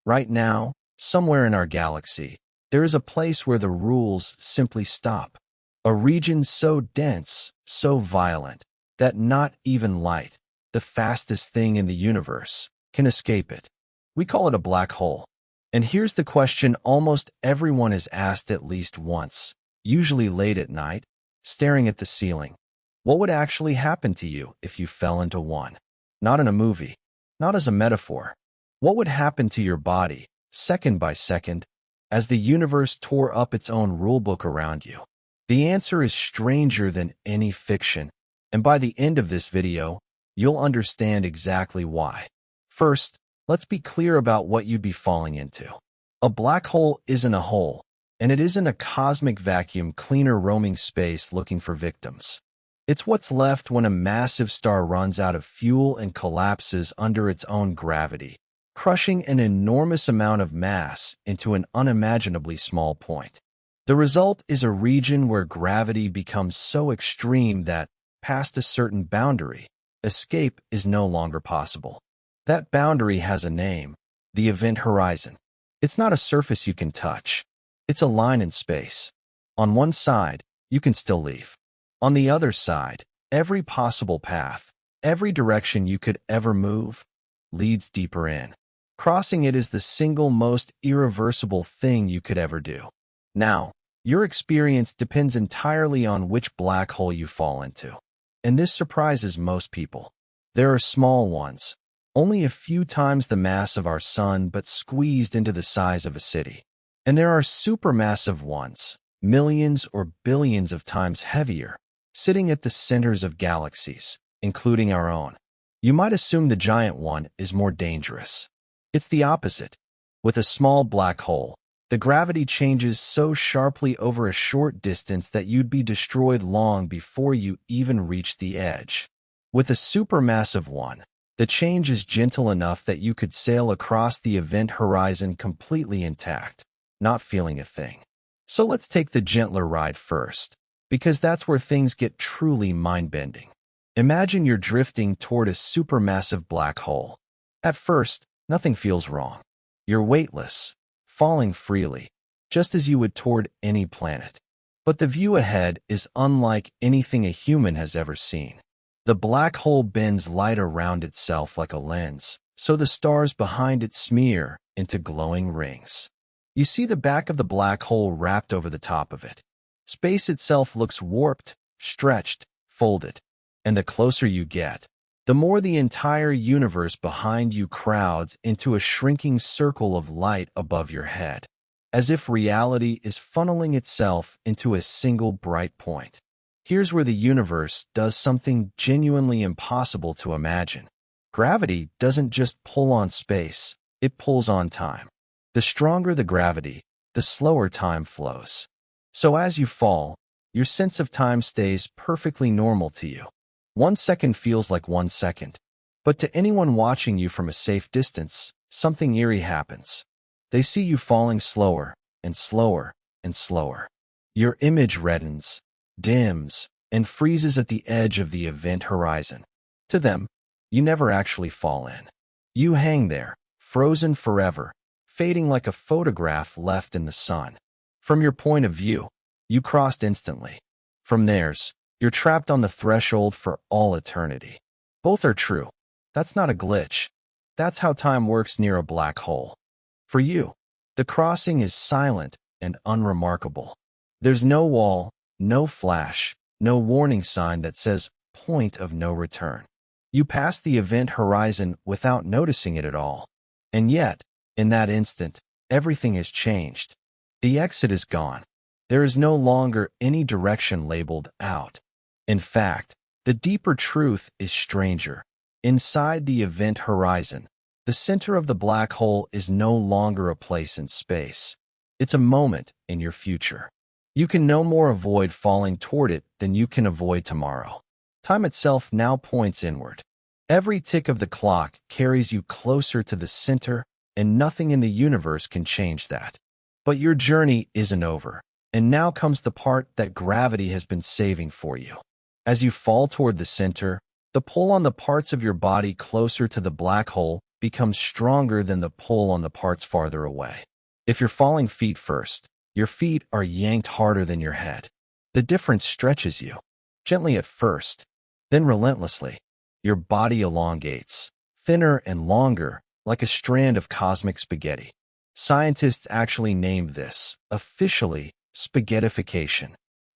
Right now, somewhere in our galaxy, there is a place where the rules simply stop. A region so dense, so violent, that not even light, the fastest thing in the universe, can escape it. We call it a black hole. And here's the question almost everyone is asked at least once, usually late at night, staring at the ceiling. What would actually happen to you if you fell into one? Not in a movie, not as a metaphor. What would happen to your body, second by second, as the universe tore up its own rulebook around you? The answer is stranger than any fiction, and by the end of this video, you'll understand exactly why. First, let's be clear about what you'd be falling into. A black hole isn't a hole, and it isn't a cosmic vacuum cleaner roaming space looking for victims. It's what's left when a massive star runs out of fuel and collapses under its own gravity, crushing an enormous amount of mass into an unimaginably small point. The result is a region where gravity becomes so extreme that, past a certain boundary, escape is no longer possible. That boundary has a name, the event horizon. It's not a surface you can touch. It's a line in space. On one side, you can still leave. On the other side, every possible path, every direction you could ever move, leads deeper in. Crossing it is the single most irreversible thing you could ever do. Now, your experience depends entirely on which black hole you fall into. And this surprises most people. There are small ones, only a few times the mass of our sun but squeezed into the size of a city. And there are supermassive ones, millions or billions of times heavier, sitting at the centers of galaxies, including our own. You might assume the giant one is more dangerous. It's the opposite. With a small black hole, the gravity changes so sharply over a short distance that you'd be destroyed long before you even reach the edge. With a supermassive one, the change is gentle enough that you could sail across the event horizon completely intact, not feeling a thing. So let's take the gentler ride first, because that's where things get truly mind-bending. Imagine you're drifting toward a supermassive black hole. At first, nothing feels wrong. You're weightless, falling freely, just as you would toward any planet. But the view ahead is unlike anything a human has ever seen. The black hole bends light around itself like a lens, so the stars behind it smear into glowing rings. You see the back of the black hole wrapped over the top of it. Space itself looks warped, stretched, folded. And the closer you get, the more the entire universe behind you crowds into a shrinking circle of light above your head, as if reality is funneling itself into a single bright point. Here's where the universe does something genuinely impossible to imagine. Gravity doesn't just pull on space, it pulls on time. The stronger the gravity, the slower time flows. So as you fall, your sense of time stays perfectly normal to you. 1 second feels like 1 second. But to anyone watching you from a safe distance, something eerie happens. They see you falling slower and slower and slower. Your image reddens, dims, and freezes at the edge of the event horizon. To them, you never actually fall in. You hang there, frozen forever, fading like a photograph left in the sun. From your point of view, you crossed instantly. From theirs, you're trapped on the threshold for all eternity. Both are true. That's not a glitch. That's how time works near a black hole. For you, the crossing is silent and unremarkable. There's no wall, no flash, no warning sign that says point of no return. You pass the event horizon without noticing it at all. And yet, in that instant, everything has changed. The exit is gone. There is no longer any direction labeled out. In fact, the deeper truth is stranger. Inside the event horizon, the center of the black hole is no longer a place in space. It's a moment in your future. You can no more avoid falling toward it than you can avoid tomorrow. Time itself now points inward. Every tick of the clock carries you closer to the center, and nothing in the universe can change that. But your journey isn't over, and now comes the part that gravity has been saving for you. As you fall toward the center, the pull on the parts of your body closer to the black hole becomes stronger than the pull on the parts farther away. If you're falling feet first, your feet are yanked harder than your head. The difference stretches you, gently at first, then relentlessly. Your body elongates, thinner and longer, like a strand of cosmic spaghetti. Scientists actually named this, officially, spaghettification.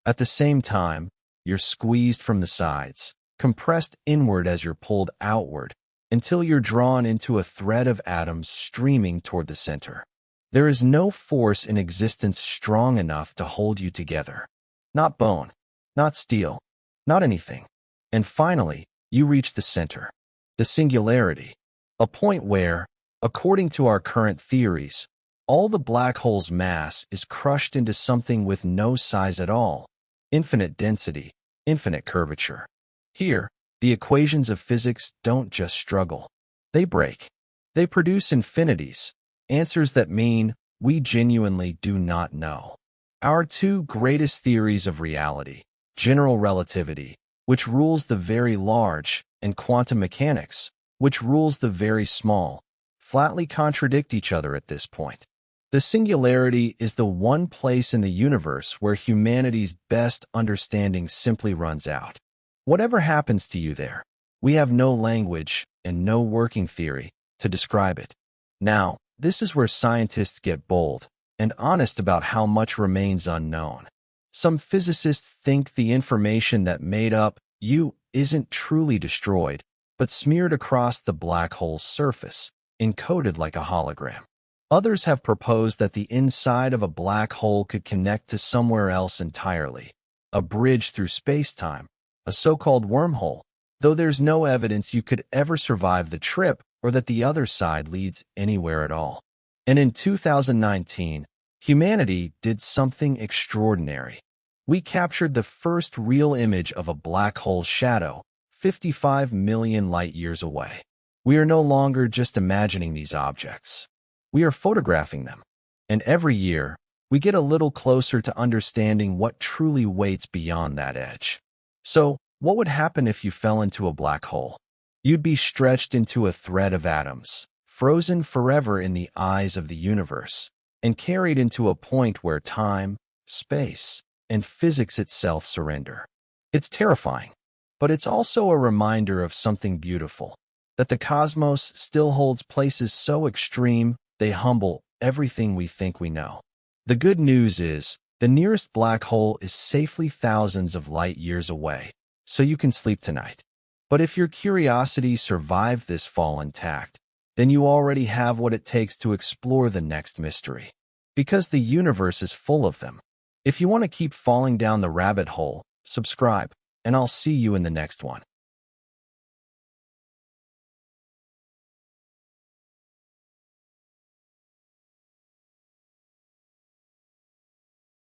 At the same time, you're squeezed from the sides, compressed inward as you're pulled outward, until you're drawn into a thread of atoms streaming toward the center. There is no force in existence strong enough to hold you together. Not bone, not steel, not anything. And finally, you reach the center, the singularity, a point where, according to our current theories, all the black hole's mass is crushed into something with no size at all, infinite density, infinite curvature. Here, the equations of physics don't just struggle. They break. They produce infinities, answers that mean we genuinely do not know. Our two greatest theories of reality, general relativity, which rules the very large, and quantum mechanics, which rules the very small, flatly contradict each other at this point. The singularity is the one place in the universe where humanity's best understanding simply runs out. Whatever happens to you there, we have no language and no working theory to describe it. Now, this is where scientists get bold and honest about how much remains unknown. Some physicists think the information that made up you isn't truly destroyed, but smeared across the black hole's surface, encoded like a hologram. Others have proposed that the inside of a black hole could connect to somewhere else entirely, a bridge through space-time, a so-called wormhole, though there's no evidence you could ever survive the trip or that the other side leads anywhere at all. And in 2019, humanity did something extraordinary. We captured the first real image of a black hole shadow, 55 million light-years away. We are no longer just imagining these objects. We are photographing them. And every year, we get a little closer to understanding what truly waits beyond that edge. So, what would happen if you fell into a black hole? You'd be stretched into a thread of atoms, frozen forever in the eyes of the universe, and carried into a point where time, space, and physics itself surrender. It's terrifying, but it's also a reminder of something beautiful, that the cosmos still holds places so extreme they humble everything we think we know. The good news is, the nearest black hole is safely thousands of light-years away, so you can sleep tonight. But if your curiosity survived this fall intact, then you already have what it takes to explore the next mystery. Because the universe is full of them. If you want to keep falling down the rabbit hole, subscribe, and I'll see you in the next one.